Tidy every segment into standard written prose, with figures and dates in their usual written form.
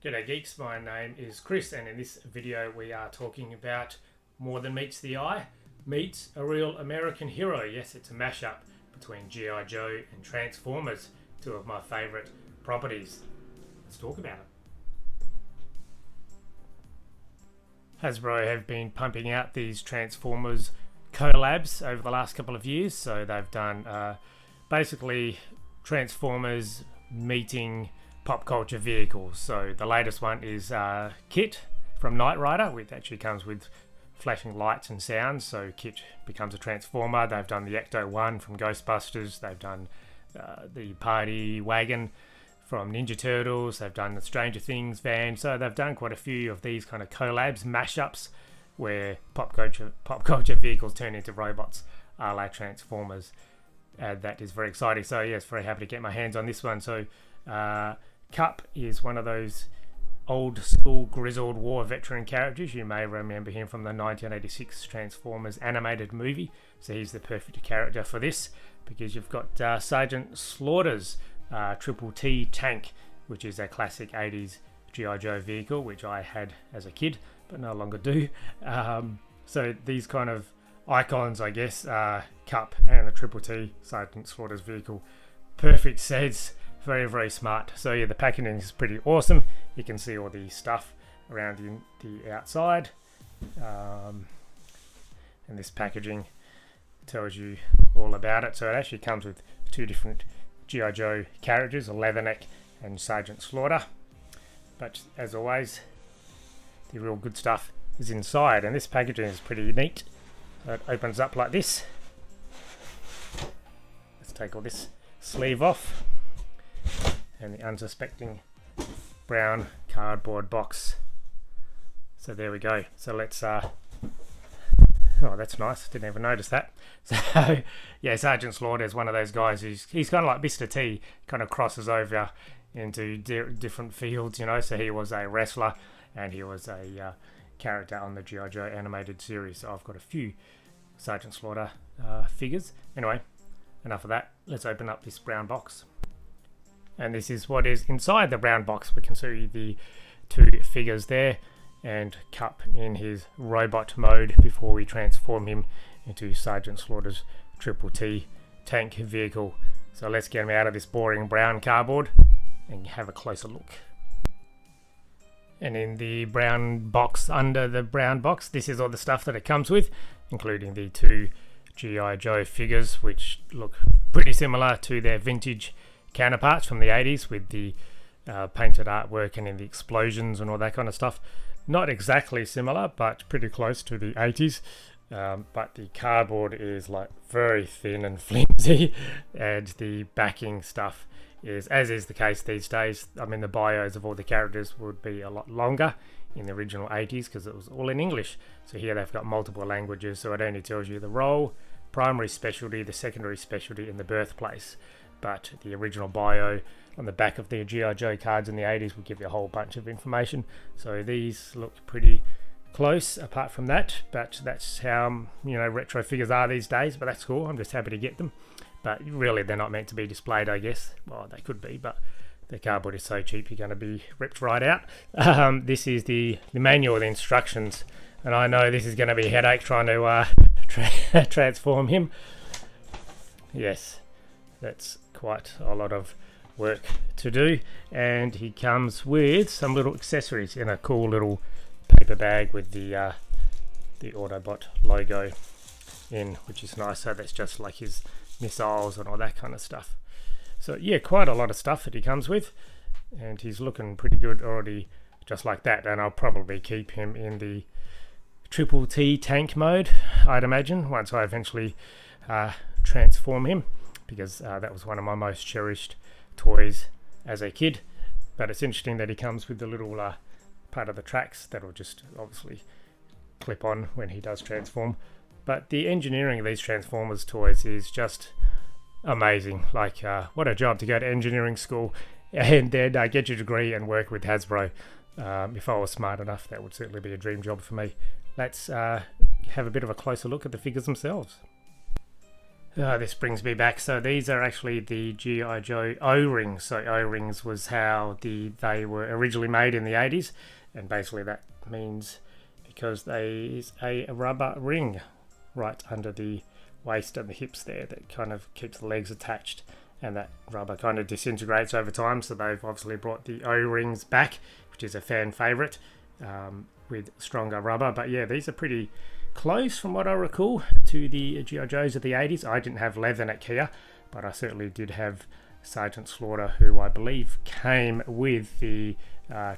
G'day geeks, my name is Chris, and in this video we are talking about More Than Meets the Eye meets a real American hero. Yes, it's a mashup between G.I. Joe and Transformers, two of my favourite properties. Let's talk about it. Hasbro have been pumping out these Transformers collabs over the last couple of years, so they've done basically Transformers meeting pop culture vehicles. So the latest one is Kit from Knight Rider, which actually comes with flashing lights and sounds, so Kit becomes a Transformer. They've done the Ecto-1 from Ghostbusters, they've done the Party Wagon from Ninja Turtles, they've done the Stranger Things van, so they've done quite a few of these kind of collabs, mashups, where pop culture vehicles turn into robots a la Transformers. That is very exciting, so yes, very happy to get my hands on this one. So Cup is one of those old school grizzled war veteran characters. You may remember him from the 1986 Transformers animated movie, so he's the perfect character for this, because you've got Sgt Slaughter's Triple T tank, which is a classic 80s G.I. Joe vehicle, which I had as a kid but no longer do. So these kind of icons, I guess, Cup and the Triple T, Sgt Slaughter's vehicle, perfect sets. Very, very smart. So yeah, the packaging is pretty awesome. You can see all the stuff around the outside, and this packaging tells you all about it. So it actually comes with two different G.I. Joe characters, a Leatherneck and Sgt Slaughter. But as always, the real good stuff is inside, and this packaging is pretty neat. So it opens up like this. Let's take all this sleeve off, and the unsuspecting brown cardboard box. So there we go. So let's oh, that's nice, didn't even notice that. So yeah, Sgt Slaughter is one of those guys he's kind of like Mr. T, kind of crosses over into different fields, you know. So he was a wrestler and he was a character on the G.I. Joe animated series. So I've got a few Sgt Slaughter figures. Anyway, enough of that. Let's open up this brown box. And this is what is inside the brown box. We can see the two figures there, and Cup in his robot mode before we transform him into Sgt Slaughter's Triple T tank vehicle. So let's get him out of this boring brown cardboard and have a closer look. And in the brown box, under the brown box, this is all the stuff that it comes with, including the two G.I. Joe figures, which look pretty similar to their vintage counterparts from the 80s, with the painted artwork and in the explosions and all that kind of stuff. Not exactly similar, but pretty close to the 80s. But the cardboard is like very thin and flimsy, and the backing stuff is, as is the case these days, I mean, the bios of all the characters would be a lot longer in the original 80s because it was all in English. So here they've got multiple languages, so it only tells you the role, primary specialty, the secondary specialty, and the birthplace. But the original bio on the back of the G.I. Joe cards in the 80s will give you a whole bunch of information. So these look pretty close apart from that, but that's how, you know, retro figures are these days. But that's cool, I'm just happy to get them. But really they're not meant to be displayed, I guess. Well, they could be, but the cardboard is so cheap you're going to be ripped right out. This is the manual, the instructions, and I know this is going to be a headache trying to transform him. Yes, that's quite a lot of work to do, and he comes with some little accessories in a cool little paper bag with the Autobot logo in, which is nice. So that's just like his missiles and all that kind of stuff. So yeah, quite a lot of stuff that he comes with, and he's looking pretty good already just like that. And I'll probably keep him in the Triple T tank mode, I'd imagine, once I eventually transform him, because that was one of my most cherished toys as a kid. But it's interesting that he comes with the little part of the tracks that'll just obviously clip on when he does transform. But the engineering of these Transformers toys is just amazing. Like, what a job to go to engineering school and then get your degree and work with Hasbro. If I was smart enough, that would certainly be a dream job for me. Let's have a bit of a closer look at the figures themselves. This brings me back. So these are actually the G.I. Joe O-rings. So O-rings was how they were originally made in the 80s, and basically that means because there is a rubber ring right under the waist and the hips there that kind of keeps the legs attached, and that rubber kind of disintegrates over time. So they've obviously brought the O-rings back, which is a fan favourite, with stronger rubber. But yeah, these are pretty close from what I recall to the G.I. Joes of the 80s. I didn't have Leatherneck here, but I certainly did have Sgt Slaughter, who I believe came with the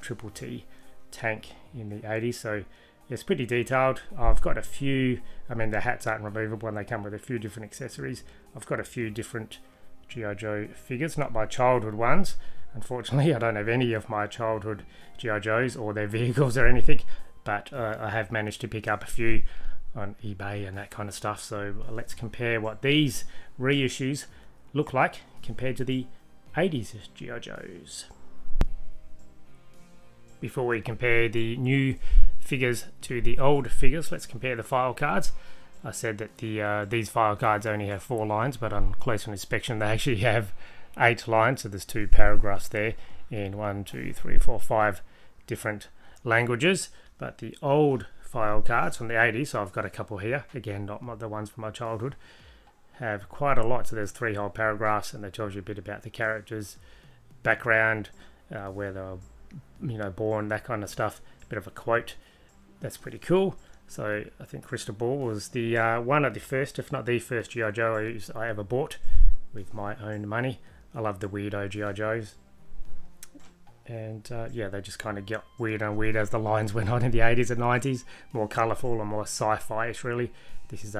Triple T tank in the 80s. So it's pretty detailed. I've got a few, I mean the hats aren't removable and they come with a few different accessories. I've got a few different G.I. Joe figures, not my childhood ones. Unfortunately, I don't have any of my childhood G.I. Joes or their vehicles or anything, but I have managed to pick up a few on eBay and that kind of stuff. So let's compare what these reissues look like compared to the 80s G.I. Joes. Before we compare the new figures to the old figures, let's compare the file cards. I said that these file cards only have 4 lines, but on closer inspection they actually have 8 lines. So there's 2 paragraphs there in 1, 2, 3, 4, 5 different languages. But the old file cards from the 80s, so I've got a couple here, again not the ones from my childhood, have quite a lot. So there's 3 whole paragraphs, and that tells you a bit about the characters, background, where they were born, that kind of stuff. A bit of a quote. That's pretty cool. So I think Crystal Ball was the one of the first, if not the first G.I. Joe I ever bought with my own money. I love the weirdo G.I. Joes. And yeah, they just kind of get weirder and weirder as the lines went on in the 80s and 90s. More colourful and more sci-fi-ish, really. This is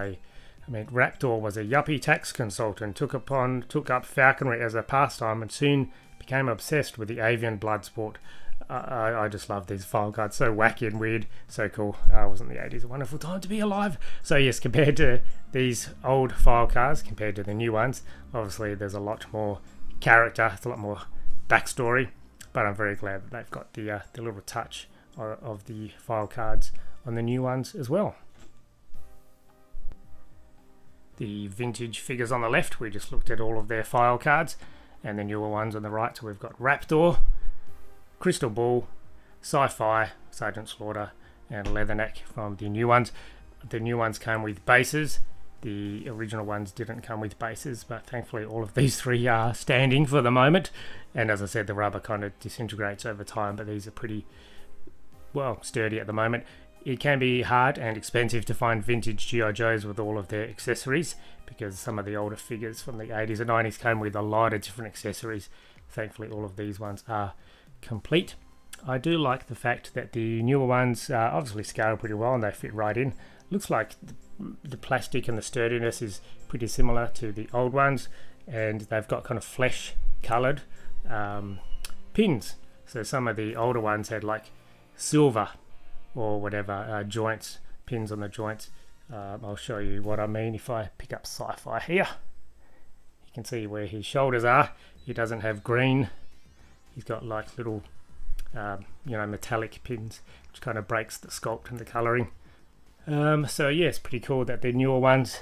Raptor was a yuppie tax consultant, took up falconry as a pastime, and soon became obsessed with the avian blood sport. I just love these file cards. So wacky and weird. So cool. Wasn't the 80s a wonderful time to be alive? So yes, compared to these old file cards, compared to the new ones, obviously there's a lot more character. It's a lot more backstory. But I'm very glad that they've got the little touch of the file cards on the new ones as well. The vintage figures on the left, we just looked at all of their file cards, and the newer ones on the right. So we've got Raptor, Crystal Ball, Sci-Fi, Sgt Slaughter, and Leatherneck from the new ones. The new ones came with bases. The original ones didn't come with bases, but thankfully all of these 3 are standing for the moment. And as I said, the rubber kind of disintegrates over time, but these are pretty, well, sturdy at the moment. It can be hard and expensive to find vintage G.I. Joes with all of their accessories, because some of the older figures from the 80s and 90s came with a lot of different accessories. Thankfully all of these ones are complete. I do like the fact that the newer ones obviously scale pretty well and they fit right in. Looks like the plastic and the sturdiness is pretty similar to the old ones, and they've got kind of flesh coloured pins. So some of the older ones had like silver or whatever joints, pins on the joints. I'll show you what I mean if I pick up Sci-Fi here. You can see where his shoulders are. He doesn't have green. He's got like little metallic pins, which kind of breaks the sculpt and the colouring. So yeah, it's pretty cool that the newer ones,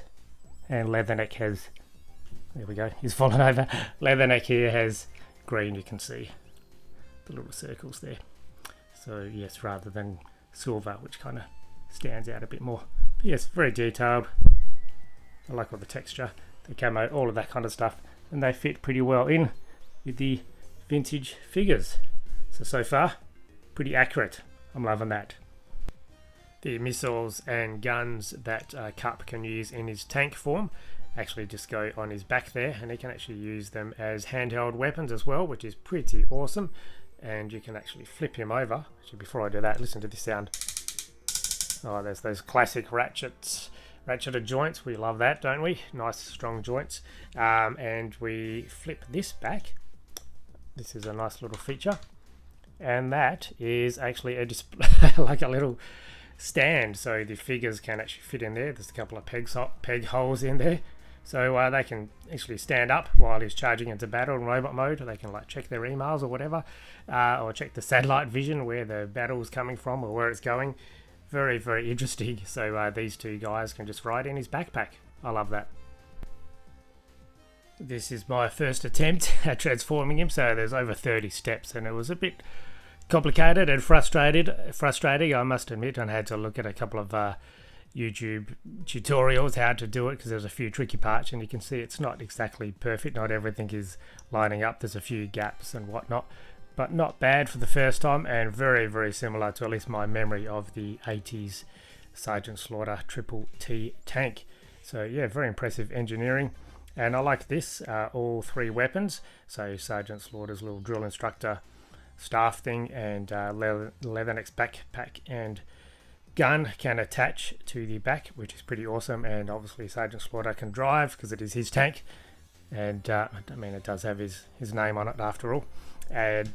and Leatherneck has, there we go, he's fallen over. Leatherneck here has green, you can see the little circles there. So yes, rather than silver, which kind of stands out a bit more. But yes, very detailed. I like all the texture, the camo, all of that kind of stuff, and they fit pretty well in with the vintage figures. So far, pretty accurate. I'm loving that. The missiles and guns that Cup can use in his tank form actually just go on his back there, and he can actually use them as handheld weapons as well, which is pretty awesome. And you can actually flip him over. Actually, before I do that, listen to this sound. Oh, there's those classic ratcheted joints. We love that, don't we? Nice strong joints. And we flip this back. This is a nice little feature, and that is actually a display like a little stand, so the figures can actually fit in there. There's a couple of peg holes in there, so they can actually stand up while he's charging into battle in robot mode. They can like check their emails or whatever, or check the satellite vision where the battle's coming from or where it's going. Very, very interesting. So these 2 guys can just ride in his backpack. I love that. This is my first attempt at transforming him, so there's over 30 steps, and it was a bit complicated and frustrating, I must admit. I had to look at a couple of YouTube tutorials how to do it, because there's a few tricky parts, and you can see it's not exactly perfect. Not everything is lining up. There's a few gaps and whatnot, but not bad for the first time, and very, very similar to at least my memory of the 80s Sgt Slaughter Triple T tank. So yeah, very impressive engineering. And I like this, all three weapons. So Sgt Slaughter's little drill instructor staff thing, and Leathernecks backpack and gun can attach to the back, which is pretty awesome. And obviously Sgt Slaughter can drive because it is his tank, and I mean, it does have his name on it after all. And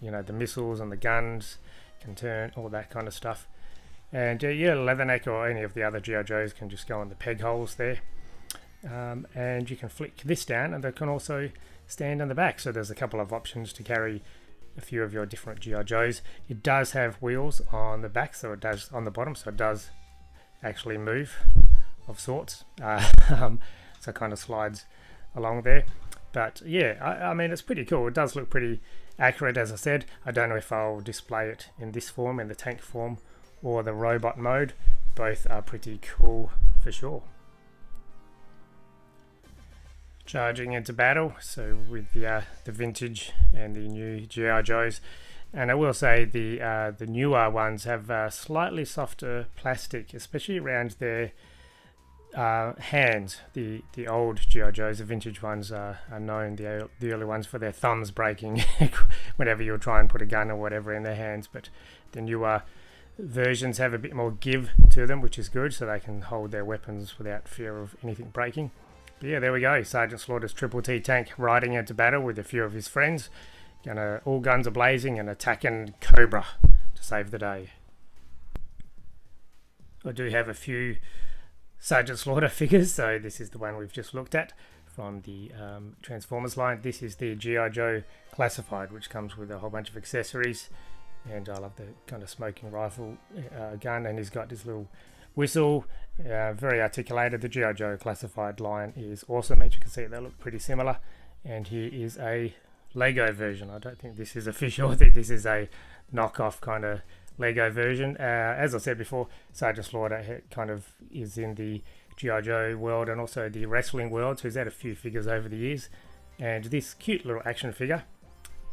you know, the missiles and the guns can turn, all that kind of stuff. And yeah, Leatherneck or any of the other G.I. Joes can just go on the peg holes there. And you can flick this down, and they can also stand on the back. So there's a couple of options to carry a few of your different G.I. Joes. It does have wheels on the back, so it does on the bottom, so it does actually move of sorts. So it kind of slides along there. But yeah, I mean, it's pretty cool. It does look pretty accurate, as I said. I don't know if I'll display it in this form, in the tank form, or the robot mode. Both are pretty cool for sure. Charging into battle, so with the vintage and the new G.I. Joes. And I will say the newer ones have slightly softer plastic, especially around their hands. The old G.I. Joes, the vintage ones, are known, the early ones, for their thumbs breaking whenever you try and put a gun or whatever in their hands. But the newer versions have a bit more give to them, which is good, so they can hold their weapons without fear of anything breaking. But yeah, there we go. Sgt Slaughter's Triple T tank riding into battle with a few of his friends. All guns are blazing and attacking Cobra to save the day. I do have a few Sgt Slaughter figures, so this is the one we've just looked at from the Transformers line. This is the G.I. Joe Classified, which comes with a whole bunch of accessories. And I love the kind of smoking rifle gun, and he's got this little whistle, very articulated. The G.I. Joe Classified line is awesome. As you can see, they look pretty similar. And here is a Lego version. I don't think this is official. I think this is a knockoff kind of Lego version. As I said before, Sgt Slaughter kind of is in the G.I. Joe world and also the wrestling world, so he's had a few figures over the years. And this cute little action figure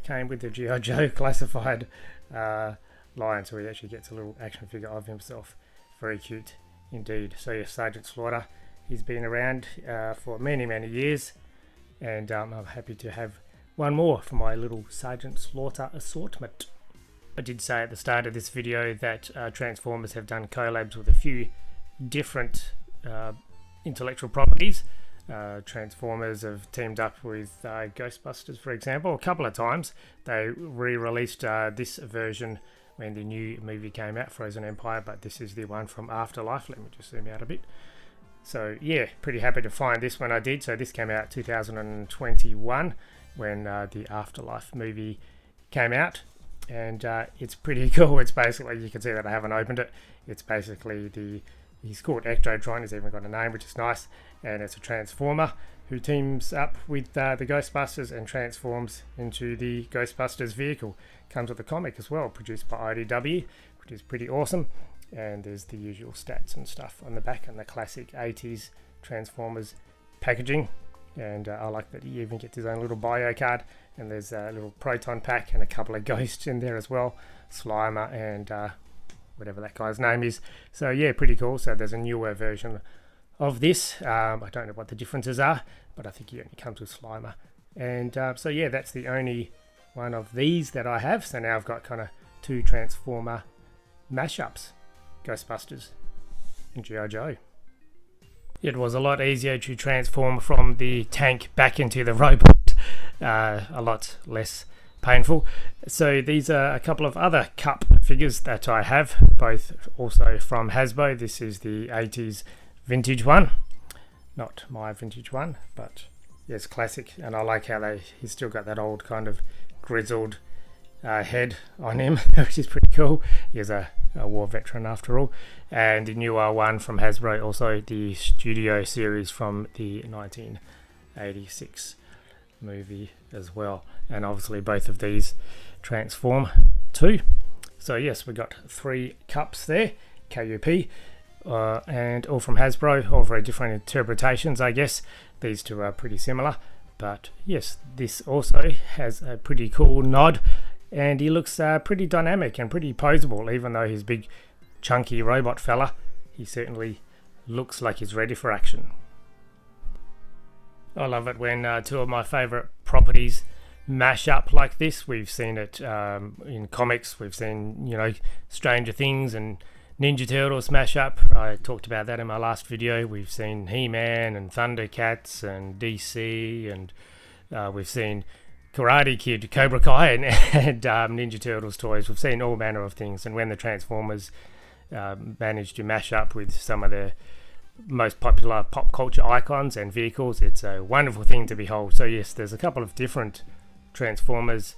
came with the G.I. Joe Classified line, so he actually gets a little action figure of himself. Very cute indeed. So yes, Sgt Slaughter, he's been around for many, many years, and I'm happy to have one more for my little Sgt Slaughter assortment. I did say at the start of this video that Transformers have done collabs with a few different intellectual properties. Transformers have teamed up with Ghostbusters, for example, a couple of times. They re-released this version when the new movie came out, Frozen Empire, but this is the one from Afterlife. Let me just zoom out a bit. So yeah, pretty happy to find this when I did. So this came out 2021 when the Afterlife movie came out, and it's pretty cool. It's basically, you can see that I haven't opened it. It's basically he's called Ectotron, he's even got a name, which is nice, and it's a Transformer who teams up with the Ghostbusters and transforms into the Ghostbusters vehicle. Comes with a comic as well, produced by IDW, which is pretty awesome. And there's the usual stats and stuff on the back, and the classic 80s Transformers packaging. And I like that he even gets his own little bio card, and there's a little proton pack and a couple of ghosts in there as well, Slimer and whatever that guy's name is. So yeah, pretty cool. So there's a newer version of this. I don't know what the differences are, but I think he only comes with Slimer. And so yeah, that's the only one of these that I have. So now I've got kind of two Transformer mashups, Ghostbusters and G.I. Joe. It was a lot easier to transform from the tank back into the robot, a lot less painful. So these are a couple of other Cup figures that I have, both also from Hasbro. This is the 80s vintage one, not my vintage one, but yes, classic. And I like how he's still got that old kind of grizzled head on him, which is pretty cool. He's a war veteran after all. And the newer one from Hasbro, also the Studio series from the 1986 movie as well. And obviously both of these transform too. So yes, we got 3 cups there, KUP, and all from Hasbro, all very different interpretations, I guess. These two are pretty similar, but yes, this also has a pretty cool nod, and he looks pretty dynamic and pretty poseable. Even though he's big, chunky robot fella, he certainly looks like he's ready for action. I love it when two of my favourite properties mash up like this. We've seen it in comics. We've seen, you know, Stranger Things and Ninja Turtles smash up. I talked about that in my last video. We've seen He-Man and Thundercats and DC, and we've seen Karate Kid, Cobra Kai, and Ninja Turtles toys. We've seen all manner of things, and when the Transformers manage to mash up with some of the most popular pop culture icons and vehicles, it's a wonderful thing to behold. So yes, there's a couple of different Transformers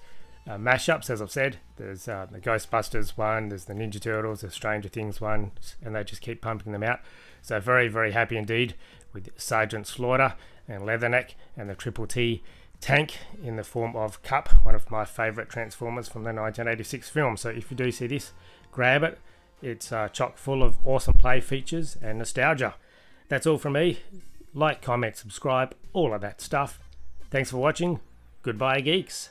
mashups, as I've said. There's the Ghostbusters one, there's the Ninja Turtles, the Stranger Things one, and they just keep pumping them out. So very, very happy indeed with Sgt Slaughter and Leatherneck and the Triple T tank in the form of Cup, one of my favourite Transformers from the 1986 film. So if you do see this, grab it. It's chock full of awesome play features and nostalgia. That's all from me. Like, comment, subscribe, all of that stuff. Thanks for watching. Goodbye, geeks.